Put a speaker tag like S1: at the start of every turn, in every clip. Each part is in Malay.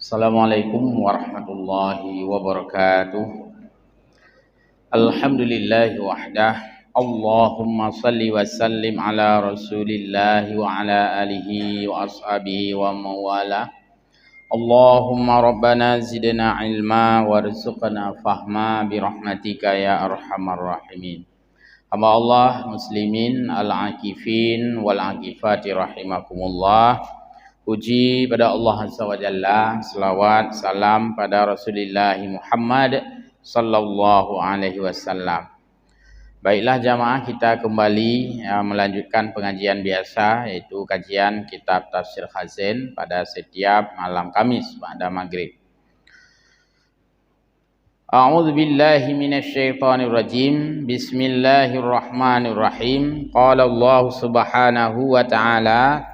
S1: Assalamualaikum warahmatullahi wabarakatuh. Alhamdulillahi wahdah. Allahumma salli wa sallim ala rasulillahi wa ala alihi wa ashabihi wa mawala. Allahumma rabbana zidna ilma warzuqna fahma birahmatika ya arhamar rahimin. Hamba Allah muslimin al-akifin wal-akifati rahimakumullah. Puji pada Allah Azza wa Jalla, selawat salam pada Rasulullah Muhammad sallallahu alaihi wasallam. Baiklah jamaah, kita kembali melanjutkan pengajian biasa, yaitu kajian kitab Tafsir Khazin pada setiap malam Kamis pada maghrib. A'udzu billahi minasyaitonir rajim. Bismillahirrahmanirrahim. Qala Allah Subhanahu wa ta'ala.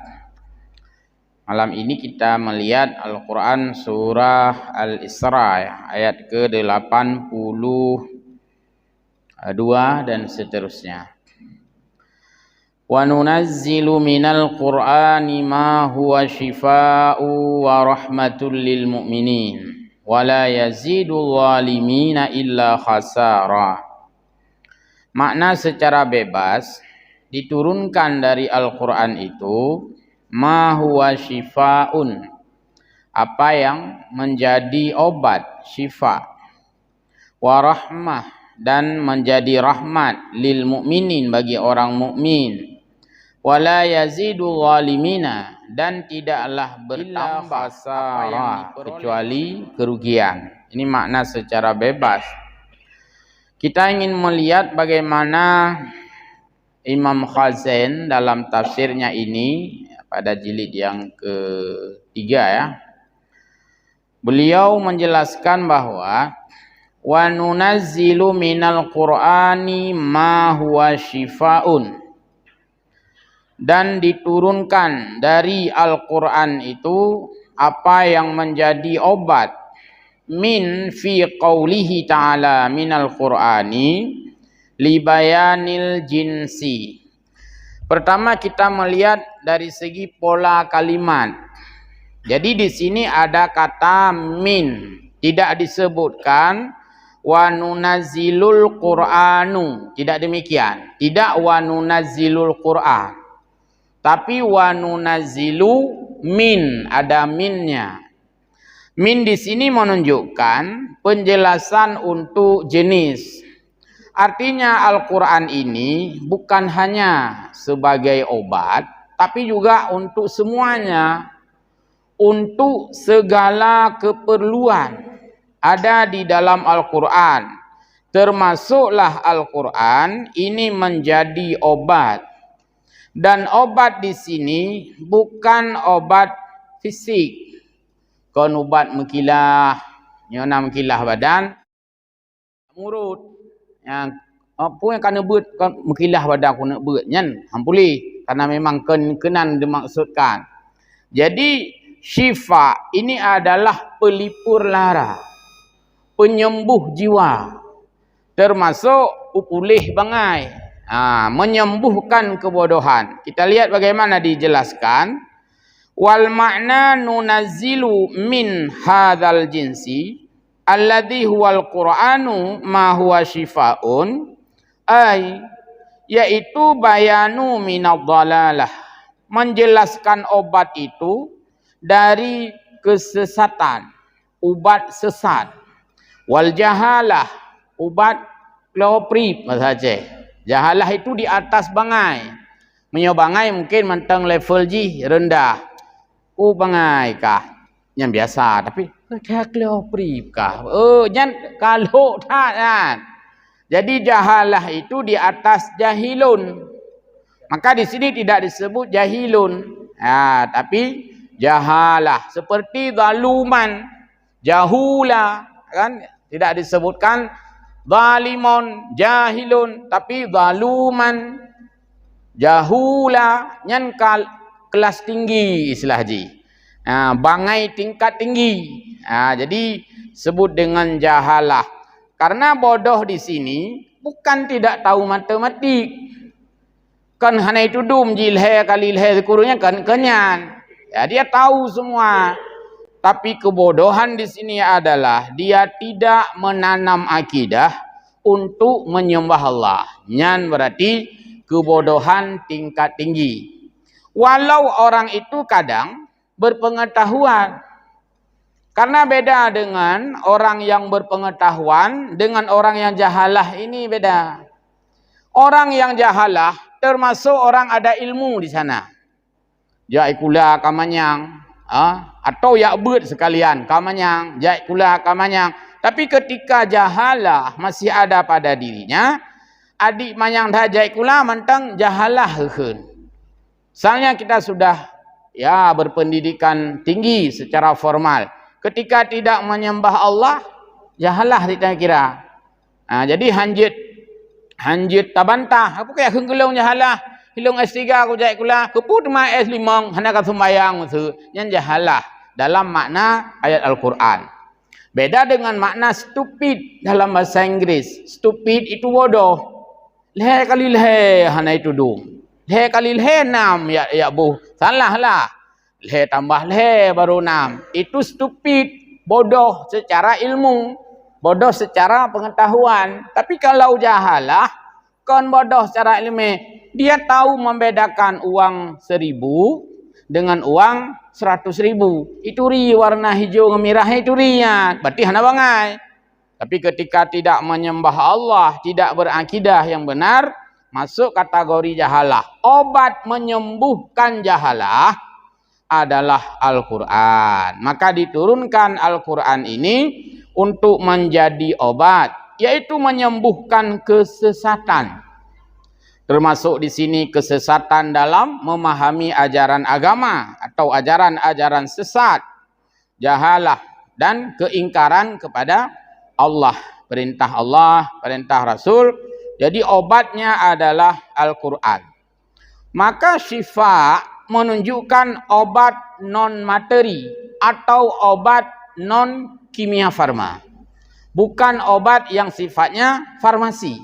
S1: Malam ini kita melihat Al-Quran surah Al-Isra ayat ke-82 dan seterusnya. Wa nunazzilu minal Qur'ani ma huwa shifaa'u wa rahmatul lil mu'minin wa la yazidul zalimina illa khasara. Makna secara bebas diturunkan dari Al-Quran itu ma huwa shifaun, apa yang menjadi obat, syifa, wa rahmah, dan menjadi rahmat, lil mu'minin, bagi orang mukmin, wala yazidul zalimina, dan tidaklah bertambah khasara, kecuali kerugian. Ini makna secara bebas. Kita ingin melihat bagaimana Imam Khazin dalam tafsirnya ini pada jilid yang ketiga ya. Beliau menjelaskan bahwa wa nunazzilu minal Qur'ani ma huwa shifaun, dan diturunkan dari Al-Qur'an itu apa yang menjadi obat, min fi qaulihi ta'ala minal Qur'ani li bayanil jinsi. Pertama kita melihat dari segi pola kalimat. Jadi di sini ada kata min, tidak disebutkan wa nunazzilul Qur'anu, tidak demikian. Tidak wa nunazzilul Qur'an. Tapi wa nunazzilu min, ada minnya. Min di sini menunjukkan penjelasan untuk jenis. Artinya Al-Quran ini bukan hanya sebagai obat, tapi juga untuk semuanya, untuk segala keperluan ada di dalam Al-Quran. Termasuklah Al-Quran ini menjadi obat. Dan obat di sini bukan obat fisik. Kon ubat mekilah, nyona mekilah badan, murut. Yang apa yang kena buat mekilah badan aku nak buat nyan hampuli, karena memang kenan dimaksudkan. Jadi syifa ini adalah pelipur lara, penyembuh jiwa, termasuk pulih bangai, menyembuhkan kebodohan. Kita lihat bagaimana dijelaskan. Wal makna nunazzilu min hadzal jinsi alladhi huwal Qur'anu ma huwa shifaun, ay yaitu bayanu minadh dhalalah, menjelaskan obat itu dari kesesatan, ubat sesat, wal jahalah, ubat kloprip saja. Jahalah itu di atas bangai, menyobangai mungkin mentang level G rendah, bangai kah yang biasa, tapi dah kloprip kah? Jangan kalau tak kan. Jadi jahalah itu di atas jahilun. Maka di sini tidak disebut jahilun. Tapi jahalah. Seperti zaluman, jahula, kan? Tidak disebutkan zalimun, jahilun, tapi zaluman, jahula, nyan kelas tinggi istilah ji. Bangai tingkat tinggi. Jadi sebut dengan jahalah. Karena bodoh di sini bukan tidak tahu matematik. Kan hanya itu dum jilhe kali ilhe kurunya kan kenyan. Ya, dia tahu semua. Tapi kebodohan di sini adalah dia tidak menanam akidah untuk menyembah Allah. Nyan berarti kebodohan tingkat tinggi. Walau orang itu kadang berpengetahuan. Karena beda dengan orang yang berpengetahuan dengan orang yang jahalah, ini beda. Orang yang jahalah termasuk orang ada ilmu di sana. Jai kula kamanyang, atau ya beut sekalian kamanyang, jai kula kamanyang. Tapi ketika jahalah masih ada pada dirinya, adik manyang dah jai kula mentang jahalah heun. Misalnya kita sudah berpendidikan tinggi secara formal. Ketika tidak menyembah Allah, jahalah kita kira. Jadi hanjit tabantah. Apa kaya henggelong jahalah? Hilong S3 aku jai kula, keput ma S5 hendak sembayang tu. Yang jahalah dalam makna ayat Al-Quran. Beda dengan makna stupid dalam bahasa Inggris. Stupid itu bodoh. Leh kali leh hana itu dong. Leh kali leh 6 ya bu. Salah lah. Leh tambah leh baru 6. Itu stupid, bodoh secara ilmu, bodoh secara pengetahuan. Tapi kalau jahalah, kon bodoh secara ilmu, dia tahu membedakan uang 1.000 dengan uang 100.000. Itu ri warna hijau ngemirah itu riya. Berarti hana bangai. Tapi ketika tidak menyembah Allah, tidak berakidah yang benar, masuk kategori jahalah. Obat menyembuhkan jahalah adalah Al-Quran. Maka diturunkan Al-Quran ini untuk menjadi obat, yaitu menyembuhkan kesesatan. Termasuk di sini kesesatan dalam memahami ajaran agama atau ajaran-ajaran sesat, jahalah dan keingkaran kepada Allah, perintah Rasul. Jadi obatnya adalah Al-Quran. Maka syifa menunjukkan obat non materi atau obat non kimia farma. Bukan obat yang sifatnya farmasi,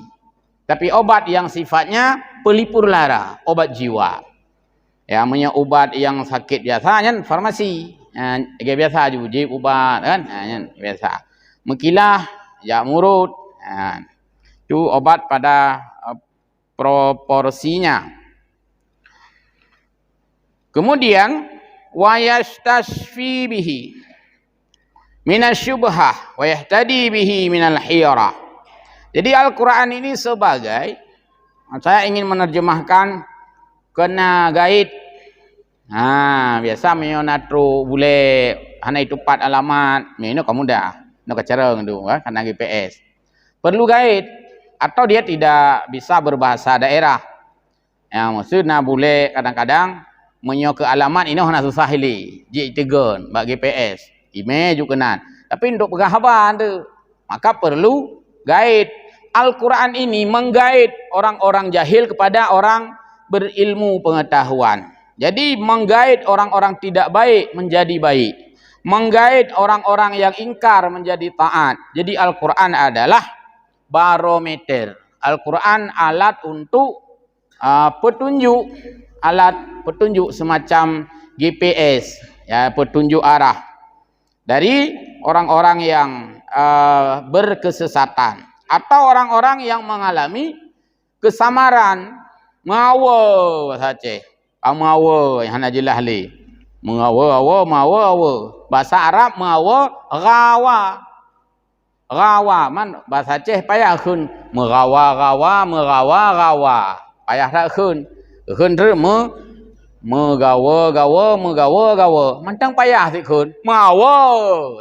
S1: tapi obat yang sifatnya pelipur lara, obat jiwa. Ya, punya obat yang sakit biasa kan farmasi. Biasa juga ubat kan, biasa. Mekilah, ya murut. Itu obat pada proporsinya. Kemudian wa yastashfi bihi minasyubhah wa yahtadi bihi minal hiyarah. Jadi Al-Quran ini sebagai, saya ingin menerjemahkan kena gaid. Biasa menatru boleh hana itu 4 alamat, ini kamu dah nak careng tu karena GPS. Perlu gaid atau dia tidak bisa berbahasa daerah. Ya maksudnya boleh kadang-kadang menyo ke alamat ini hana susah hili. Ji tegon bak GPS. Email juga kenan. Tapi untuk penghaban tu maka perlu gaid. Al-Quran ini menggaid orang-orang jahil kepada orang berilmu pengetahuan. Jadi menggaid orang-orang tidak baik menjadi baik. Menggaid orang-orang yang ingkar menjadi taat. Jadi Al-Quran adalah barometer. Al-Quran alat untuk petunjuk, alat petunjuk semacam GPS, ya, petunjuk arah dari orang-orang yang berkesesatan atau orang-orang yang mengalami kesamaran. Mawa saja, mawa yang hana jelas li. Mawa. Bahasa Arab mawa rawa. Rawa man bahasa Aceh payah khun merawa. Payah dak khun. Khun re megawa. Mantang payah si khun. Mawa.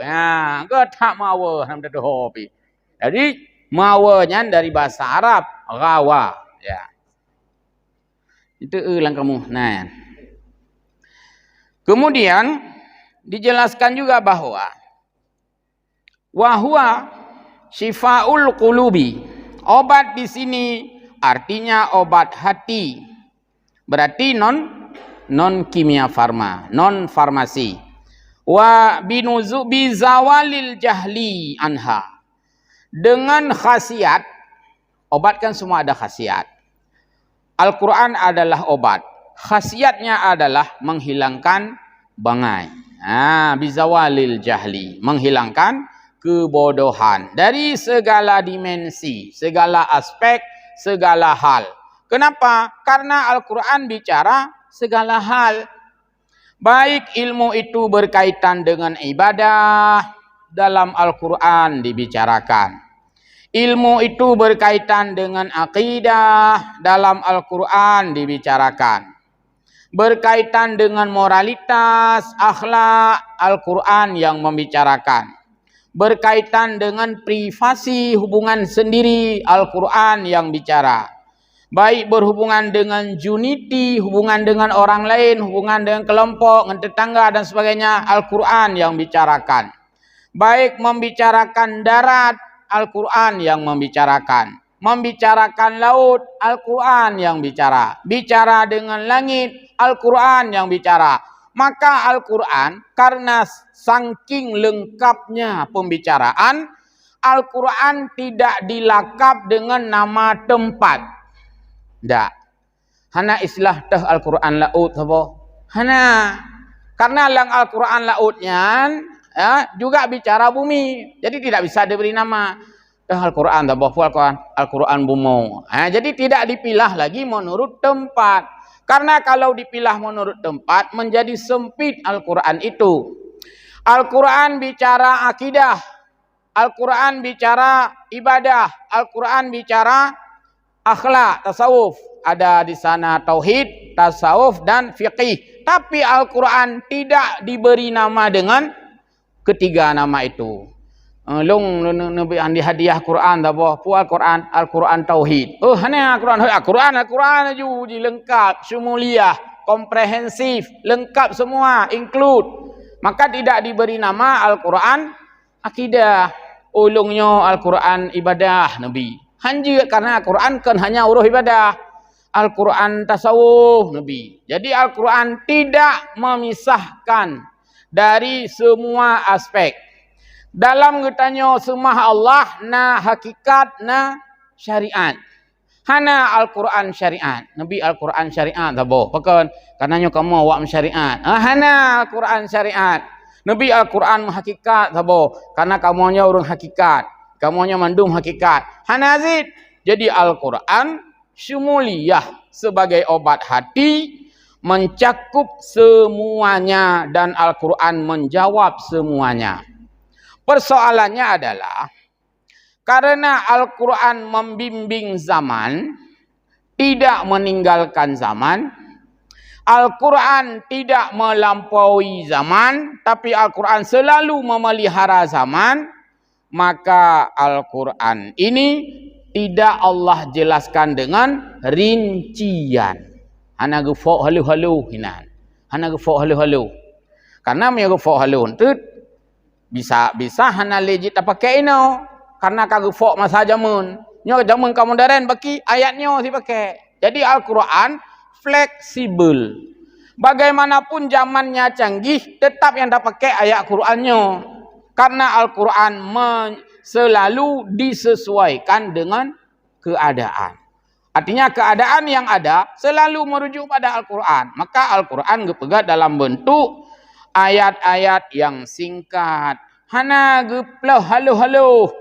S1: Ya, ke tak mawa ham dak hopi. Jadi mawanya dari bahasa Arab rawa, ya. Itu ulang kamu. Nah. Kemudian dijelaskan juga bahwa wahwa syifaul qulubi. Obat di sini artinya obat hati. Berarti non kimia farma, non farmasi. Wa binuzubi zawalil jahli anha. Dengan khasiat, obat kan semua ada khasiat. Al-Quran adalah obat. Khasiatnya adalah menghilangkan bangai. Bizawalil jahli, menghilangkan kebodohan dari segala dimensi, segala aspek, segala hal. Kenapa? Karena Al-Quran bicara segala hal. Baik ilmu itu berkaitan dengan ibadah, dalam Al-Quran dibicarakan. Ilmu itu berkaitan dengan akidah, dalam Al-Quran dibicarakan. Berkaitan dengan moralitas, akhlak, Al-Quran yang membicarakan. Berkaitan dengan privasi, hubungan sendiri, Al-Quran yang bicara. Baik berhubungan dengan unity, hubungan dengan orang lain, hubungan dengan kelompok, dengan tetangga dan sebagainya, Al-Quran yang bicarakan. Baik membicarakan darat, Al-Quran yang membicarakan. Membicarakan laut, Al-Quran yang bicara. Bicara dengan langit, Al-Quran yang bicara. Maka Al-Quran, karena saking lengkapnya pembicaraan, Al-Quran tidak dilakap dengan nama tempat. Tak. Hana istilah tah Al-Quran laut apa? Hana. Karena lang Al-Quran lautnya juga bicara bumi. Jadi tidak bisa diberi nama tah Al-Quran tak apa Al-Quran bumi. Jadi tidak dipilah lagi menurut tempat. Karena kalau dipilah menurut tempat menjadi sempit Al-Quran itu. Al-Quran bicara akidah. Al-Quran bicara ibadah. Al-Quran bicara akhlak, tasawuf. Ada di sana tauhid, tasawuf dan fiqih. Tapi Al-Quran tidak diberi nama dengan ketiga nama itu. Nabi andi hadiah Quran dah boh. Al-Quran, Al-Quran tauhid. Hanya Al-Quran aja lengkap, syumuliyah, komprehensif, lengkap semua, include. Maka tidak diberi nama Al-Quran akidah. Ulungnya Al-Quran ibadah Nabi. Hanya karena Al-Quran kan hanya uruh ibadah. Al-Quran tasawuf Nabi. Jadi Al-Quran tidak memisahkan dari semua aspek. Dalam getanya semua Allah na hakikat na syariat. Hana Al-Quran syariat. Nabi Al-Quran syariat tabo. Pakan kananya kamu awak syariat. Hana Al-Quran syariat. Nabi Al-Quran hakikat tabo. Karena kamunya orang hakikat. Kamunya mandum hakikat. Hanazid. Jadi Al-Quran syumuliyah sebagai obat hati mencakup semuanya dan Al-Quran menjawab semuanya. Persoalannya adalah karena Al-Quran membimbing zaman, tidak meninggalkan zaman. Al-Quran tidak melampaui zaman, tapi Al-Quran selalu memelihara zaman. Maka Al-Quran ini tidak Allah jelaskan dengan rincian. Hana gefok halu-halu hinan. Hana gefok halu-halu. Karena me gefok halu itu bisa hana legit apa pakai ino. Karena ka gefok masa jamun. Nyo jamun kamu daren baki ayatnya si pakai. Jadi Al-Quran fleksibel. Bagaimanapun zamannya canggih, tetap yang dapat pakai ayat Qurannya. Karena Al-Quran selalu disesuaikan dengan keadaan. Artinya keadaan yang ada selalu merujuk pada Al-Quran. Maka Al-Quran gepegat dalam bentuk ayat-ayat yang singkat. Hana geplah halu-halu.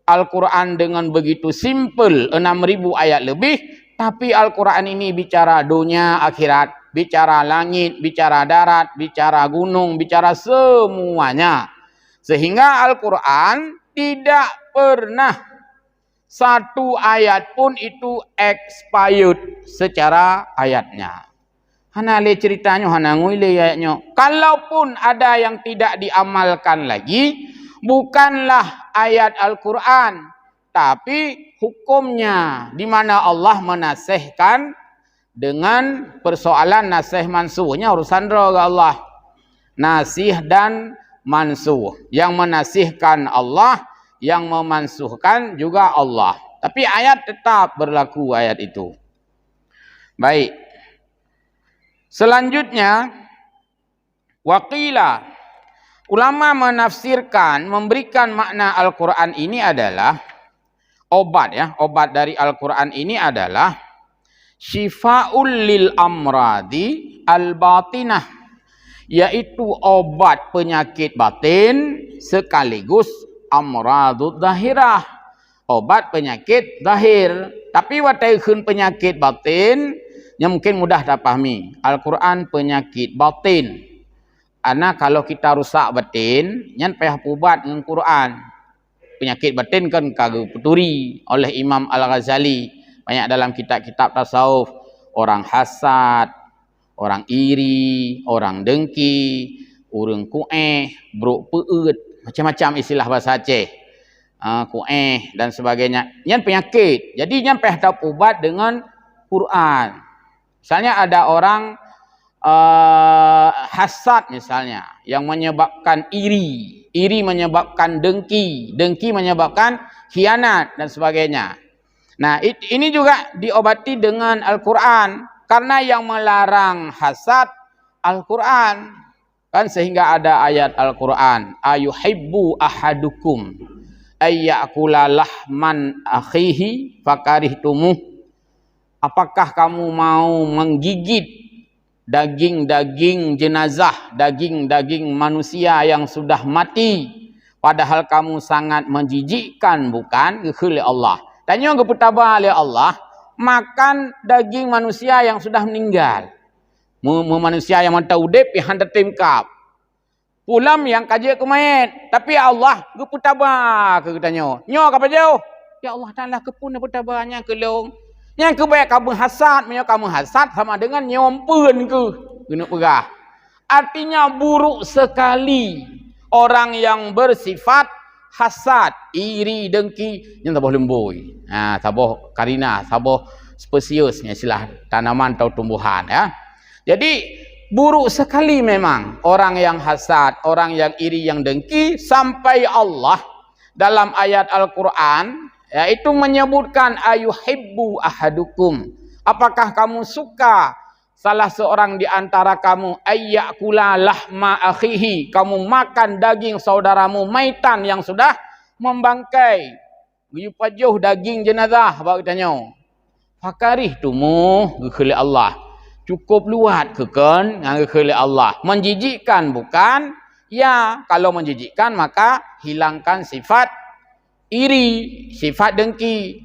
S1: Al-Quran dengan begitu simple, 6.000 ayat lebih. Tapi Al-Quran ini bicara dunia, akhirat. Bicara langit, bicara darat, bicara gunung, bicara semuanya. Sehingga Al-Quran tidak pernah satu ayat pun itu expired secara ayatnya. Hana le ceritanya, hana nguile ayatnya. Kalaupun ada yang tidak diamalkan lagi, bukanlah ayat Al-Quran, tapi hukumnya, di mana Allah menasihkan dengan persoalan nasih mansuhnya urusan roh Allah. Nasih dan mansuh. Yang menasihkan Allah, yang memansuhkan juga Allah. Tapi ayat tetap berlaku ayat itu. Baik. Selanjutnya, waqila. Ulama menafsirkan, memberikan makna Al-Quran ini adalah obat ya. Obat dari Al-Quran ini adalah syifa'ul lil amradi al-batinah. yaitu obat penyakit batin sekaligus amradud zahirah, obat penyakit zahir. Tapi wataikun penyakit batin yang mungkin mudah dipahami. Al-Quran penyakit batin. Karena kalau kita rusak batin, yang payah ubat dengan Quran. Penyakit batin kan kagak peturi oleh Imam Al-Ghazali. Banyak dalam kitab-kitab tasawuf. Orang hasad, orang iri, orang dengki, orang kueh, bruk peut, macam-macam istilah bahasa Aceh. Kueh dan sebagainya. Yang penyakit. Jadi yang payah dapat ubat dengan Quran. Misalnya ada orang hasad misalnya yang menyebabkan iri, iri menyebabkan dengki, dengki menyebabkan khianat dan sebagainya. Nah, ini juga diobati dengan Al-Quran karena yang melarang hasad Al-Quran kan, sehingga ada ayat Al-Quran, ayuhibbu ahadukum ayyakula lahman akhihi fakarihtumuh. Apakah kamu mau menggigit daging-daging jenazah, daging-daging manusia yang sudah mati, padahal kamu sangat menjijikkan, bukan? Oleh Allah. Dan yang keputaba oleh Allah, makan daging manusia yang sudah meninggal. Manusia yang mata udip, yang hendak timkap. Pulam yang kaji kemayat. Tapi Allah keputaba ke katanya. Nyo apa jauh? Ya Allah Ta'ala kepun putabanya ke long. Yang kebaik kamu hasad, kamu hasad sama dengan nyompen ke. Guna pegah. Artinya buruk sekali orang yang bersifat hasad, iri, dengki, yang tak boleh lembui. Tak boleh karina, tak boleh spesiusnya istilah tanaman atau tumbuhan. Ya. Jadi buruk sekali memang orang yang hasad, orang yang iri, yang dengki, sampai Allah dalam ayat Al-Quran yaitu menyebutkan ayuhibbu ahadukum. Apakah kamu suka salah seorang di antara kamu ayyakula lahma akhihi, kamu makan daging saudaramu maitan yang sudah membangkai, pajuh daging jenazah, apa katanya? Fakarihtumuh oleh Allah. Cukup luat keken oleh Allah. Menjijikkan bukan? Ya, kalau menjijikkan maka hilangkan sifat iri, sifat dengki.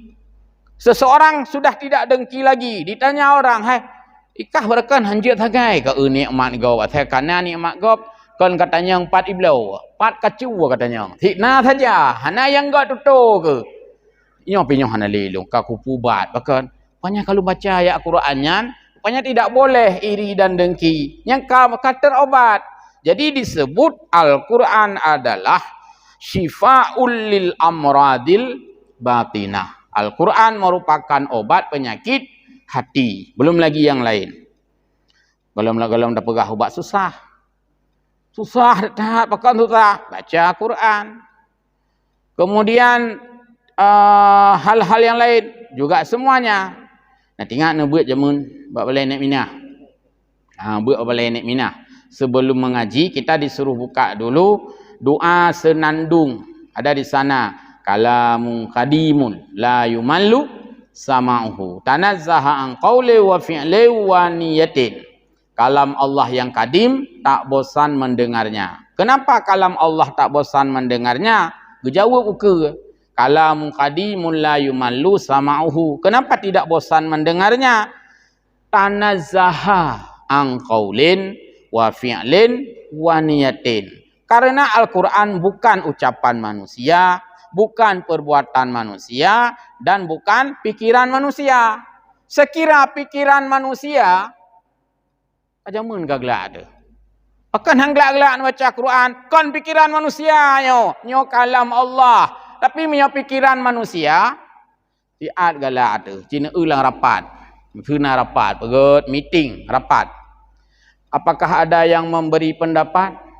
S1: Seseorang sudah tidak dengki lagi, ditanya orang, hai, ikah berkan hanjit hagai ke nikmat gau, saya kana nikmat gau, kan katanya 4 iblau, 4 kacu katanya. Hikna saja, hana yang gak tutu ke. Nyo pinyo hana lelong ka kupubat, bahkan banyak kalau baca ayat Qurannya, rupanya tidak boleh iri dan dengki. Yang kata obat. Jadi disebut Al-Quran adalah syifa'ul lil amradil batinah. Al-Quran merupakan obat penyakit hati. Belum lagi yang lain. Belum dah pegah obat susah. Susah tak pakai susah. Baca Quran. Kemudian hal-hal yang lain juga semuanya. Nah, tinggal nak buat jamun buat balai naik minah. Buat balai naik minah. Sebelum mengaji kita disuruh buka dulu doa senandung. Ada di sana kalamun qadimun la yumallu sama'uhu. Tanazzaha an qawli wa fi'li wa niyatin. Kalam Allah yang kadim tak bosan mendengarnya. Kenapa kalam Allah tak bosan mendengarnya? Dijawab ukur. Kalamun qadimun la yumallu sama'uhu. Kenapa tidak bosan mendengarnya? Tanazzaha an qawlin wa fi'lin wa niyatin. Karena Al-Quran bukan ucapan manusia, bukan perbuatan manusia, dan bukan pikiran manusia. Sekira pikiran manusia, aja mun gagla ada. Akan hang gelak-gelak baca Quran, kan pikiran manusia nyo kalam Allah. Tapi punya pikiran manusia, tiat galak ada. Cina ulang rapat, kena rapat, pegut meeting rapat. Apakah ada yang memberi pendapat?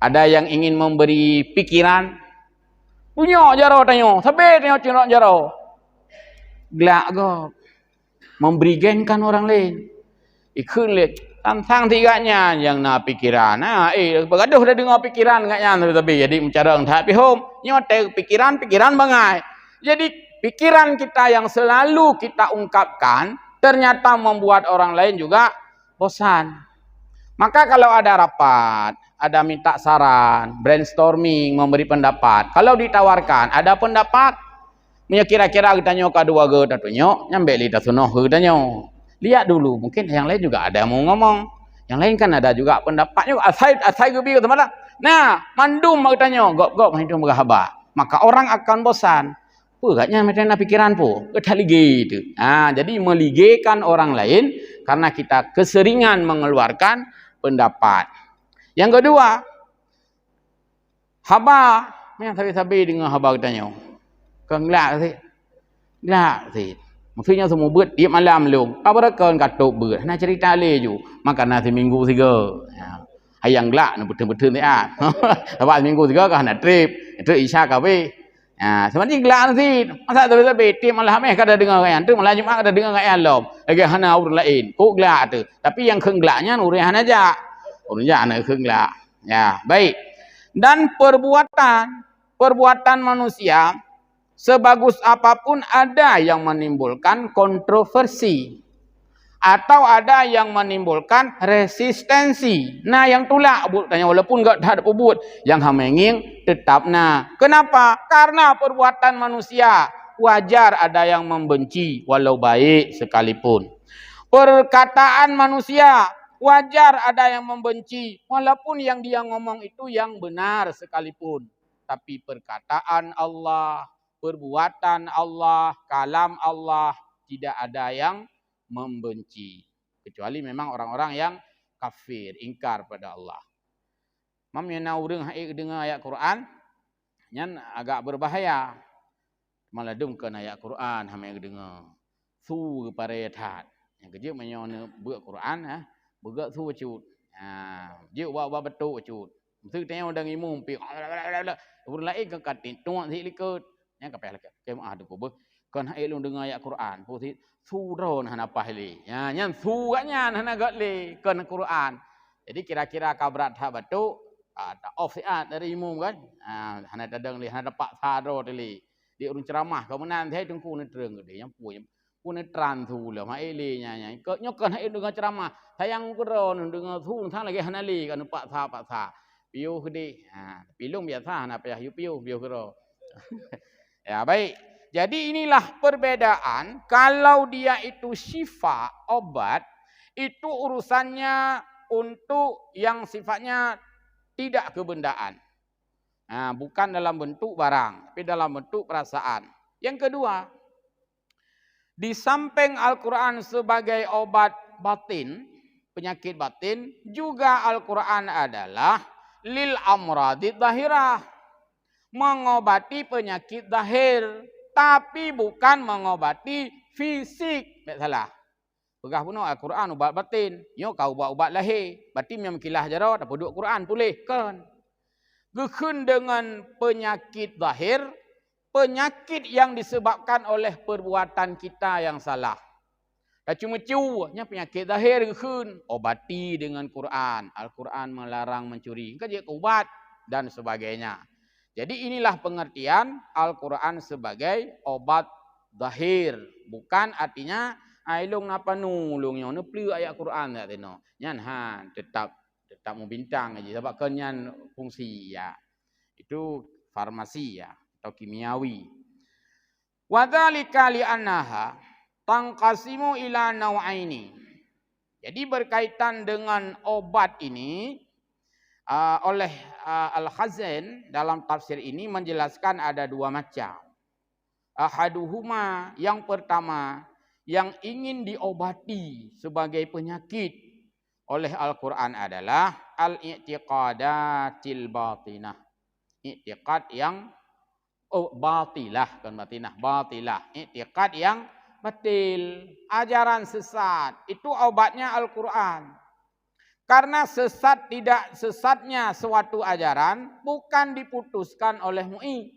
S1: Ada yang ingin memberi pikiran? Punya jaro tanya. Sampai tanya cina jaro. Gelak go. Memberi genkan orang lain. Ikut lihat. Tantang tiganya yang nak pikiran. Bergaduh dah dengar pikiran katnya. Tapi jadi mencara tak pihom. Nyotek pikiran bangai. Jadi pikiran kita yang selalu kita ungkapkan ternyata membuat orang lain juga bosan. Maka kalau ada rapat, ada minta saran, brainstorming, memberi pendapat. Kalau ditawarkan, ada pendapat, punya kira-kira kita nyo kedua ge tatunya, nyambe li tasunoh ge tanya. Lihat dulu, mungkin yang lain juga ada yang mau ngomong. Yang lain kan ada juga pendapatnya, asai gebi ke tempat. Nah, mandum tanya, gok mandum berhaba. Maka orang akan bosan. Katanya macam mana pikiran pu? Kita lige itu. Jadi meligekan orang lain karena kita keseringan mengeluarkan pendapat. Yang kedua, haba. Yang sabi-sabi dengan haba katanya. Kengelak sih. Gelak sih. Maksudnya semua buat dia malam lu. Apa rekan katuk buat. Nak cerita le ju. Makan nasi minggu tiga. Hayang gelak nak betul-betul ni ah. Sebab minggu tiga kah nak trip. Trip isya kabe. Sebenarnya gelak sih. Masa tu sabi tim malam kada dengar kayan. Tu malam Jumaat kada dengar kayan lom. Lagi hana urut lain. Kok gelak tu. Tapi yang kengelaknya urian aja. Urian nak kengelak. Ya, baik. Dan perbuatan manusia sebagus apapun ada yang menimbulkan kontroversi atau ada yang menimbulkan resistensi. Nah, yang tulak tanya walaupun enggak ada pebut yang hamenging tetap Kenapa? Karena perbuatan manusia wajar ada yang membenci walau baik sekalipun. Perkataan manusia wajar ada yang membenci walaupun yang dia ngomong itu yang benar sekalipun. Tapi perkataan Allah, perbuatan Allah, kalam Allah tidak ada yang membenci. Kecuali memang orang-orang yang kafir, ingkar pada Allah. Mam yana urang haik dengan ayat Quran, nyan agak berbahaya. Maladungkeun ayat Quran hame dengar. Su pare that. Yang kerja menyone buat Quran bergerak su cut. Dia buat betul cut. Mesti tanya orang imum pi. Urang lain ke katin tuang si likut. Yang kapeh lek ke mah ada ko kan hai lu dengar ayat Quran puti suron hana pahli nyan su nya hana gatli kan Quran. Jadi kira-kira kabrat ha batu ada off siat dari imum kan hana dadang li hana pak sadro tili di urun ceramah kemunan teh tungku ne treung gede yang puy pun tran thu le ma eli nya ke nyokan hai dengar ceramah sayang kuron dengar thu thang lagi hana li kan pak sa piu gede pilung biasa hana payah piu kero. Ya baik, jadi inilah perbedaan. Kalau dia itu syifa, obat, itu urusannya untuk yang sifatnya tidak kebendaan. Bukan dalam bentuk barang, tapi dalam bentuk perasaan. Yang kedua, di samping Al-Quran sebagai obat batin, penyakit batin, juga Al-Quran adalah lil amradid zahirah. Mengobati penyakit zahir, tapi bukan mengobati fisik. Tak salah. Pegah pun Al-Quran ubat batin. Yo kau ubat lahir. Batin yang kilah jara dapat duduk Quran boleh kan. Gekun dengan penyakit zahir, penyakit yang disebabkan oleh perbuatan kita yang salah. Tak cuma cuanya penyakit zahir gekun, obati dengan Quran. Al-Quran melarang mencuri. Kan dia ubat dan sebagainya. Jadi inilah pengertian Al-Quran sebagai obat zahir. Bukan artinya ailung napa nulungnya nepli ayat Quran tak tino. Nyan tetap mau bintang aja sebab kenyan fungsi ya. Itu farmasi ya atau kimiawi. Wa dzalika li annaha tanqasimu ila nau'aini. Jadi berkaitan dengan obat ini oleh Al-Khazin dalam tafsir ini menjelaskan ada dua macam. Ahaduhuma, yang pertama, yang ingin diobati sebagai penyakit oleh Al-Quran adalah al-i'tiqadatil batinah. I'tiqad yang batilah, kan batinah, batilah. I'tiqad yang batil, ajaran sesat. Itu obatnya Al-Quran. Karena tidak sesatnya suatu ajaran bukan diputuskan oleh MUI.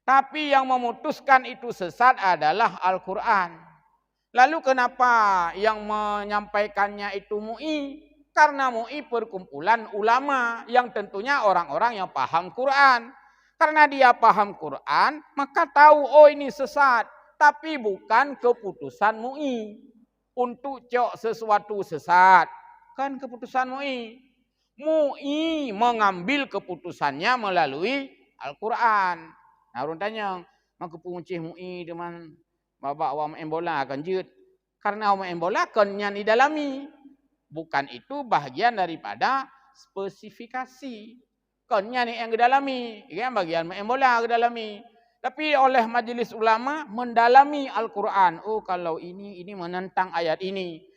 S1: Tapi yang memutuskan itu sesat adalah Al-Quran. Lalu kenapa yang menyampaikannya itu MUI? Karena MUI perkumpulan ulama yang tentunya orang-orang yang paham Quran. Karena dia paham Quran, maka tahu oh ini sesat. Tapi bukan keputusan MUI untuk cok sesuatu sesat. Bukan keputusan MUI. MUI mengambil keputusannya melalui Al-Quran. Nah, orang tanya, maka pengucih MUI dengan babak awam embola kan jut. Karena awam embola kan yang didalami. Bukan itu bahagian daripada spesifikasi. Kan yang didalami. Kan bagian embola didalami. Tapi oleh majelis ulama mendalami Al-Quran. Oh, kalau ini menentang ayat ini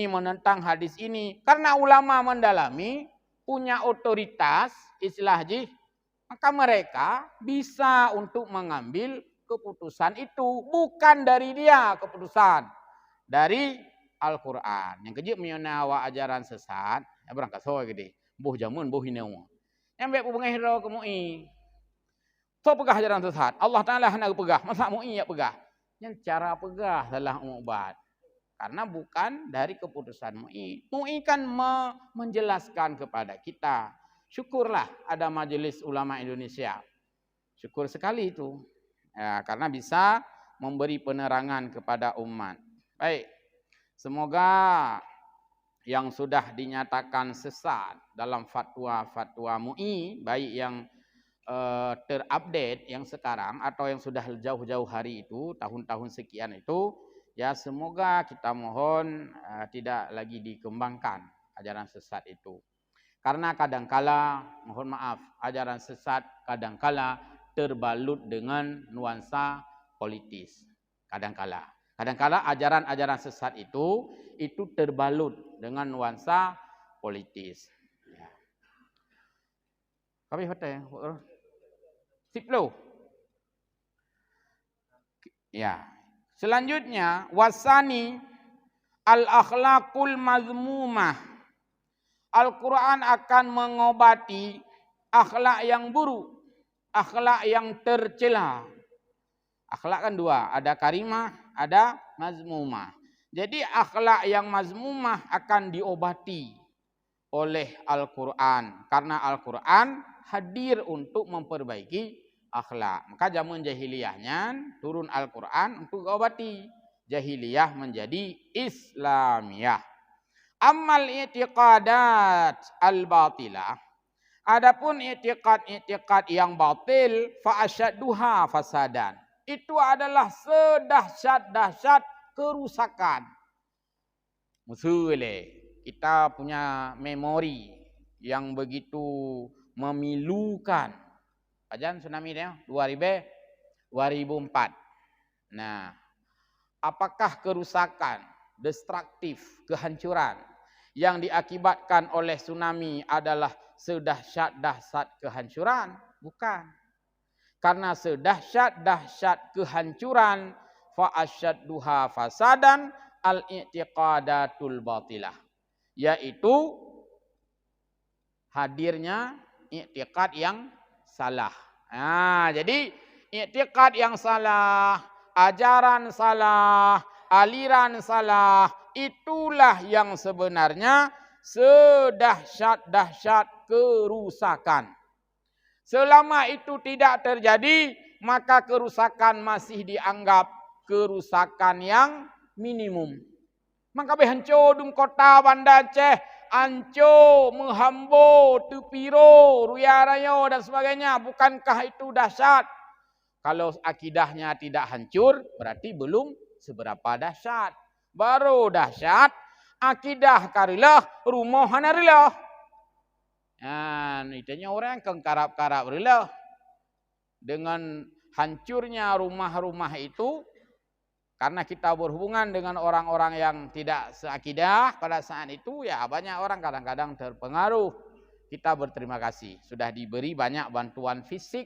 S1: menentang hadis ini. Karena ulama mendalami, punya otoritas, istilah haji, maka mereka bisa untuk mengambil keputusan itu. Bukan dari dia keputusan. Dari Al-Quran. Yang kejip menyenawa ajaran sesat, ya berangkat soal gede. Buh jamun, buh hinawa. Yang baik pengahira ke MUI. So pegah ajaran sesat. Allah Ta'ala hendak pegah. Masa MUI ya pegah. Yang cara pegah adalah ubat. Karena bukan dari keputusan MUI. MUI kan menjelaskan kepada kita. Syukurlah ada Majelis Ulama Indonesia. Syukur sekali itu. Ya, karena bisa memberi penerangan kepada umat. Baik. Semoga yang sudah dinyatakan sesat dalam fatwa-fatwa MUI. Baik yang terupdate yang sekarang atau yang sudah jauh-jauh hari itu, tahun-tahun sekian itu, ya semoga kita mohon tidak lagi dikembangkan ajaran sesat itu. Karena kadangkala, mohon maaf, ajaran sesat kadangkala terbalut dengan nuansa politis. Kadangkala ajaran-ajaran sesat itu terbalut dengan nuansa politis. Ya. Kami hotel. Siplo. Ya. Selanjutnya wasani al-akhlaqul mazmumah. Al-Quran akan mengobati akhlak yang buruk, akhlak yang tercela. Akhlak kan dua, ada karimah, ada mazmumah. Jadi akhlak yang mazmumah akan diobati oleh Al-Quran. Karena Al-Quran hadir untuk memperbaiki akhlak. Maka zaman jahiliyahnya turun Al-Quran untuk obati. Jahiliyah menjadi Islamiyah. Amal i'tiqadat al-batilah. Adapun i'tiqad yang batil fa asyadduha fasadan. Itu adalah sedahsyat-dahsyat kerusakan. Musuhle. Kita punya memori yang begitu memilukan. Ajan tsunami dia 2004. Nah, apakah kerusakan, destruktif, kehancuran yang diakibatkan oleh tsunami adalah sedahsyat-dahsyat kehancuran? Bukan. Karena sedahsyat-dahsyat kehancuran fa asyadduha fasadan al-i'tiqadatul batilah. Yaitu hadirnya i'tiqad yang salah. Nah, jadi i'tiqad yang salah, ajaran salah, aliran salah, itulah yang sebenarnya sedahsyat-dahsyat kerusakan. Selama itu tidak terjadi, maka kerusakan masih dianggap kerusakan yang minimum. Maka hancur dung kota Banda Aceh, hancur, menghambo, tupiro, ruyarayo dan sebagainya. Bukankah itu dahsyat? Kalau akidahnya tidak hancur, berarti belum seberapa dahsyat. Baru dahsyat, akidah karilah, rumah hanarilah. Nah, itunya orang yang karap-karap rilah. Dengan hancurnya rumah-rumah itu, karena kita berhubungan dengan orang-orang yang tidak seakidah pada saat itu, ya banyak orang kadang-kadang terpengaruh. Kita berterima kasih. Sudah diberi banyak bantuan fisik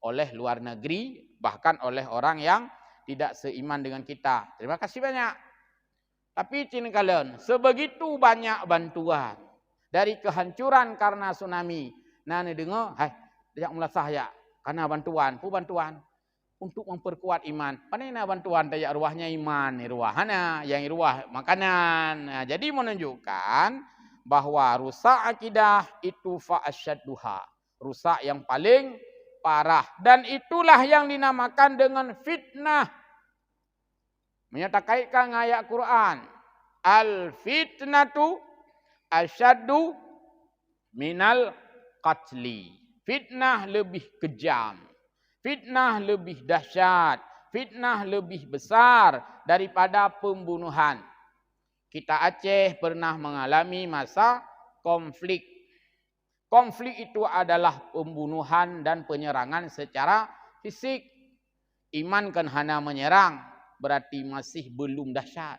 S1: oleh luar negeri, bahkan oleh orang yang tidak seiman dengan kita. Terima kasih banyak. Tapi cini kalian, sebegitu banyak bantuan dari kehancuran karena tsunami. Nah, ni dengar, hai, dia mula saya karena bantuan, untuk memperkuat iman. Panina bantuan daya ruahnya iman, ruahana, yang ruah makanan. Nah, jadi menunjukkan bahwa rusak akidah itu fa asyadduha. Rusak yang paling parah. Dan itulah yang dinamakan dengan fitnah. Menyatakan ayat Quran. Al-fitnatu asyaddu minal qatli. Fitnah lebih kejam. Fitnah lebih dahsyat. Fitnah lebih besar daripada pembunuhan. Kita Aceh pernah mengalami masa konflik. Konflik itu adalah pembunuhan dan penyerangan secara fisik. Iman kan hana menyerang, berarti masih belum dahsyat.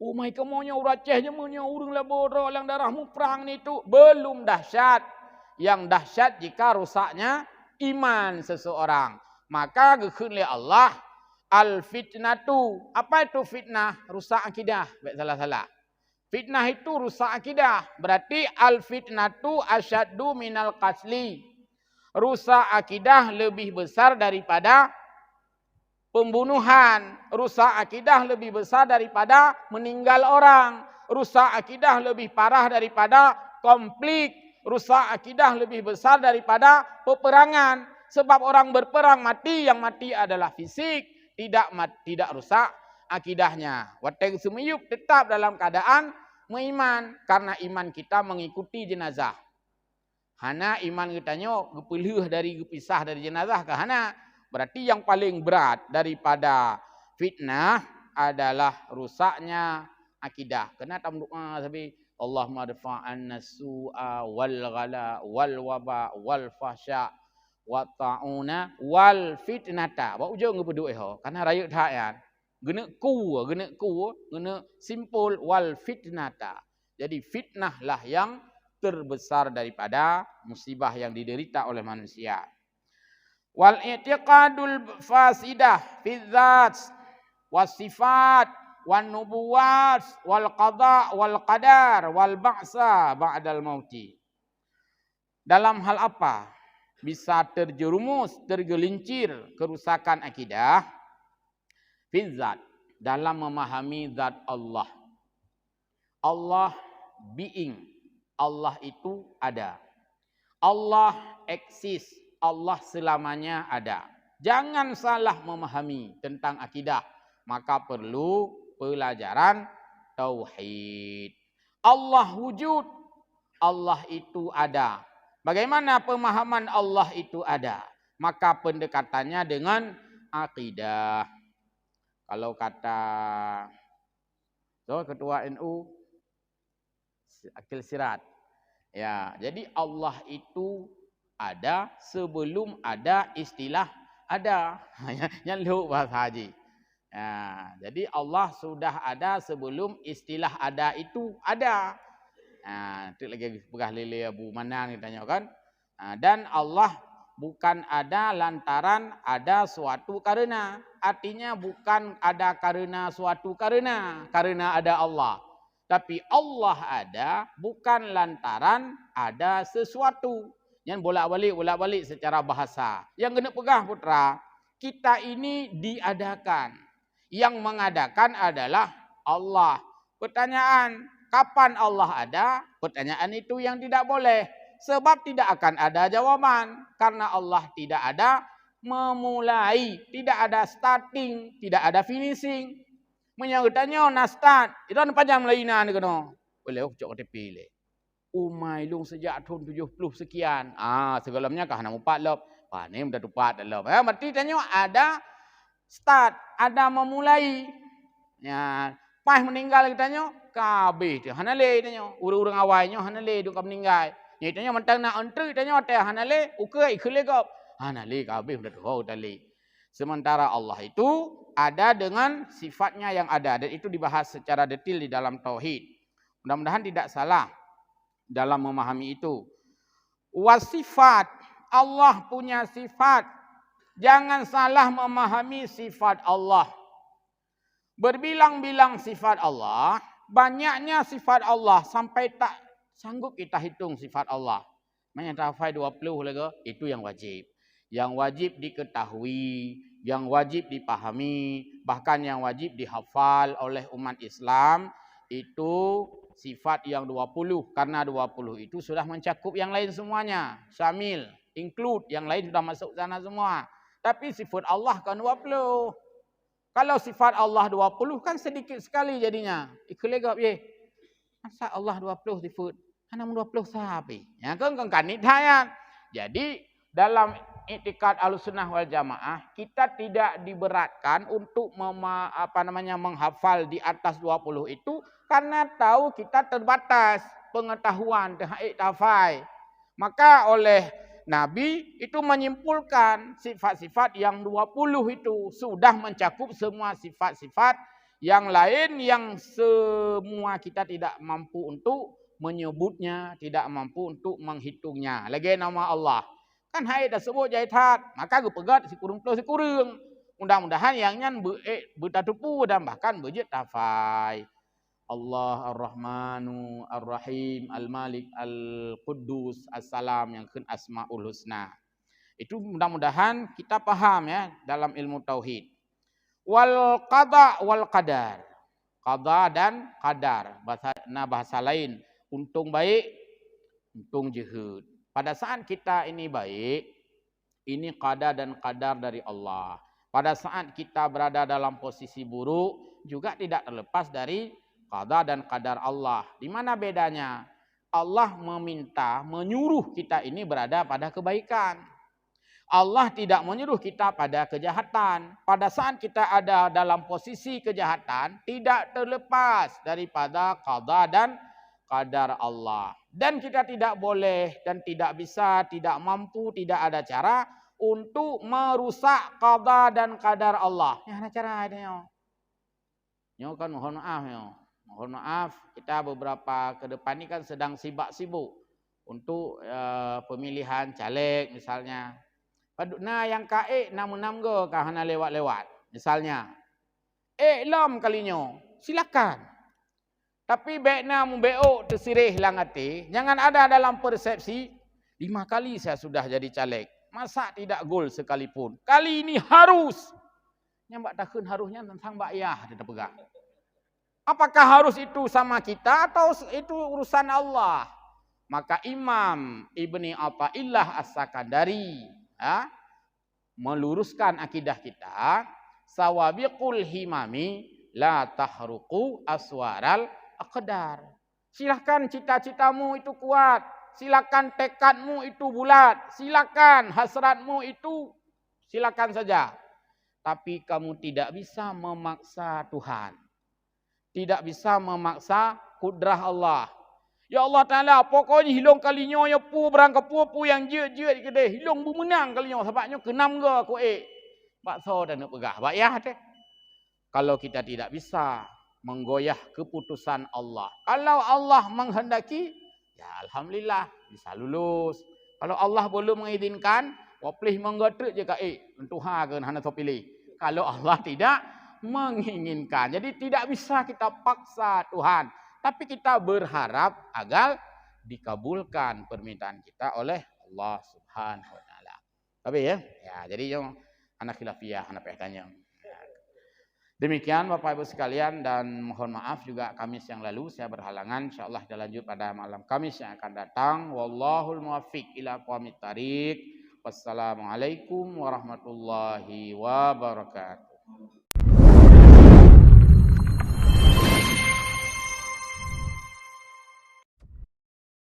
S1: Oh my kemonya orang Aceh je monya urang labora lang darahmu perang ni tu belum dahsyat. Yang dahsyat jika rusaknya iman seseorang. Maka gekun oleh Allah al-fitnatu. Apa itu fitnah? Rusak akidah. Baik salah-salah. Fitnah itu rusak akidah. Berarti al-fitnatu asyaddu minal qatli. Rusak akidah lebih besar daripada pembunuhan. Rusak akidah lebih besar daripada meninggal orang. Rusak akidah lebih parah daripada konflik. Rusak akidah lebih besar daripada peperangan. Sebab orang berperang mati, yang mati adalah fisik. Tidak rusak akidahnya. Wateng semiyup tetap dalam keadaan beriman. Karena iman kita mengikuti jenazah. Hana iman kita nyok gepeleuh dari gepisah dari jenazah ke hana. Berarti yang paling berat daripada fitnah adalah rusaknya akidah. Kena tam doa sabi Allahumma dafa'anna su'a wal ghala wal waba wal fahsya wa ta'una wal fitnata. Ba ujung ngepedu ho. Karena rayut hak ya. Gena simpul wal fitnata. Jadi fitnah lah yang terbesar daripada musibah yang diderita oleh manusia. Wal i'tiqadul fasidah fi dzat was sifat wan nubuwat wal qada wal qadar wal ba'sa ba'dal mauti. Dalam hal apa bisa terjerumus, tergelincir kerusakan akidah? Fi dzat, dalam memahami zat Allah. Allah being, Allah itu ada. Allah eksis, Allah selamanya ada. Jangan salah memahami tentang akidah. Maka perlu pelajaran tauhid. Allah wujud. Allah itu ada. Bagaimana pemahaman Allah itu ada? Maka pendekatannya dengan akidah. Kalau kata Ketua NU Akil Sirat. Ya, jadi Allah itu ada sebelum ada istilah ada. Yang lu bahasa haji. Ya, jadi Allah sudah ada sebelum istilah ada itu ada. Itu lagi pegah lele Abu Manan ditanya kan. Dan Allah bukan ada lantaran ada suatu karena. Artinya bukan ada karena suatu karena ada Allah. Tapi Allah ada bukan lantaran ada sesuatu. Yang bolak-balik secara bahasa. Yang kena pegah putra, kita ini diadakan. Yang mengadakan adalah Allah. Pertanyaan, kapan Allah ada? Pertanyaan itu yang tidak boleh. Sebab tidak akan ada jawaban. Karena Allah tidak ada memulai. Tidak ada starting. Tidak ada finishing. Menyangkut tanya, nak start. Itu ada panjang melainan. Boleh, cok KTP le. Umai long sejak tahun 70 sekian. Segalamnya kah nak empat lop. Ni dah empat lop. Berarti tanya ada start, ada memulai. Ya, pas meninggal kita tanya, kabeh tu hanale tanya. Urang-urang awalnya hanale duk meninggal. Ni tanya mentang nak entry tanya teh hanale ukai khule gop. Hanale kabeh dah tahu tali. Sementara Allah itu ada dengan sifatnya yang ada dan itu dibahas secara detail di dalam tauhid. Mudah-mudahan tidak salah dalam memahami itu. Wasifat, Allah punya sifat. Jangan salah memahami sifat Allah. Berbilang-bilang sifat Allah, banyaknya sifat Allah sampai tak sanggup kita hitung sifat Allah. Maknanya tafai 20 lagi, itu yang wajib. Yang wajib diketahui, yang wajib dipahami, bahkan yang wajib dihafal oleh umat Islam itu sifat yang 20. Karena 20 itu sudah mencakup yang lain semuanya. Syamil, include, yang lain sudah masuk sana semua. Tapi sifat Allah kan 20. Kalau sifat Allah 20 kan sedikit sekali jadinya. Iklegap ye. Masa Allah 20 sifat? Hana 20 sahabat. Ya kan ni tayan. Jadi dalam i'tikad Ahlussunnah wal Jamaah, kita tidak diberatkan untuk menghafal di atas 20 itu karena tahu kita terbatas pengetahuan tafai. Maka oleh Nabi itu menyimpulkan sifat-sifat yang 20 itu sudah mencakup semua sifat-sifat yang lain yang semua kita tidak mampu untuk menyebutnya, tidak mampu untuk menghitungnya. Lagi nama Allah. Kan hai dah sebut jahit hat, maka gue pegat si kurung si kurung. Mudah-mudahan yang nyan bertatupu dan bahkan berjet tafai. Allah Ar-Rahmanu Ar-Rahim Al-Malik Al-Quddus As-Salam yang kan Asmaul Husna. Itu mudah-mudahan kita paham ya dalam ilmu tauhid. Wal qada wal qadar. Qada dan qadar. Bahasa lain, untung baik, untung jahat. Pada saat kita ini baik, ini qada dan qadar dari Allah. Pada saat kita berada dalam posisi buruk, juga tidak terlepas dari qada dan qadar Allah. Di mana bedanya? Allah menyuruh kita ini berada pada kebaikan. Allah tidak menyuruh kita pada kejahatan. Pada saat kita ada dalam posisi kejahatan, tidak terlepas daripada qada dan qadar Allah. Dan kita tidak boleh dan tidak bisa, tidak mampu, tidak ada cara untuk merusak qada dan qadar Allah. Ya ada cara ada. Nyo kan mohon maaf yo. Mohon maaf, kita beberapa ke depan ini kan sedang sibuk untuk pemilihan caleg misalnya. Paduna yang kae nam go kahana lewat-lewat misalnya. Lam kalinya, silakan. Tapi baiknya membeo tersirih langati, jangan ada dalam persepsi 5 kali saya sudah jadi caleg. Masa tidak gol sekalipun. Kali ini harus. Nyambak takun harusnya tentang Mbak Yah tidak pegang. Apakah harus itu sama kita atau itu urusan Allah? Maka Imam Ibni Athaillah As-Sakandari meluruskan akidah kita, sawabiqul himami la tahruqu aswaral aqdar. Silakan cita-citamu itu kuat, silakan tekadmu itu bulat, silakan hasratmu itu silakan saja. Tapi kamu tidak bisa memaksa Tuhan. Tidak bisa memaksa kudrah Allah. Ya Allah Ta'ala, pokoknya hilong kalinya ya pu berangkat pu yang je kedai hilong bumenang kalinya sebabnya kenam ke aku bakso dan nak pegah. Bak ya teh. Kalau kita tidak bisa menggoyah keputusan Allah. Kalau Allah menghendaki, ya alhamdulillah bisa lulus. Kalau Allah belum mengizinkan, waplih menggotrek je ka entuha ke hana so pilih. Kalau Allah tidak menginginkan. Jadi tidak bisa kita paksa Tuhan. Tapi kita berharap agar dikabulkan permintaan kita oleh Allah Subhanahu wa taala. Tapi ya jadi yang anak khilafiyah anak tanya. Demikian Bapak Ibu sekalian dan mohon maaf juga Kamis yang lalu saya berhalangan. Insyaallah kita lanjut pada malam Kamis yang akan datang. Wallahul muwaffiq ila aqwamit thariq. Wassalamualaikum warahmatullahi wabarakatuh.